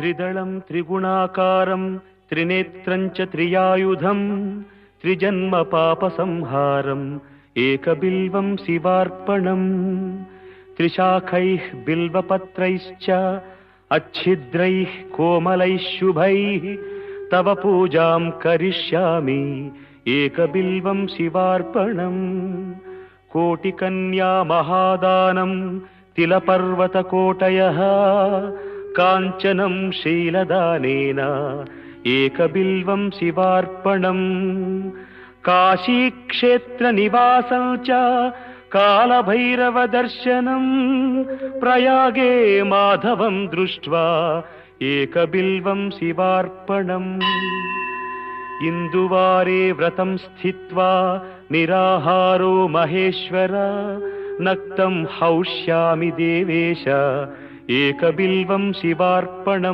त्रिदलं त्रिगुणाकारं त्रिनेत्रं च त्रियायुधं त्रिजन्म पापसंहारम् एकबिल्वं शिवार्पणम् त्रिशाखैः बिल्वपत्रैश्च अच्छिद्रैः कोमलैः शुभैः तव पूजां करिष्यामि एकबिल्वं शिवार्पणम् कोटिकन्या महादानं तिलपर्वतकोटयः काञ्चनं शीलदानेन एकबिल्वं शिवार्पणम् काशीक्षेत्रनिवासं च कालभैरवदर्शनं प्रयागे माधवं दृष्ट्वा एकबिल्वं शिवार्पणम् इन्दुवारे व्रतं स्थित्वा निराहारो महेश्वर नक्तं हौष्यामि देवेश एकबिल्वं शिवार्पणम्।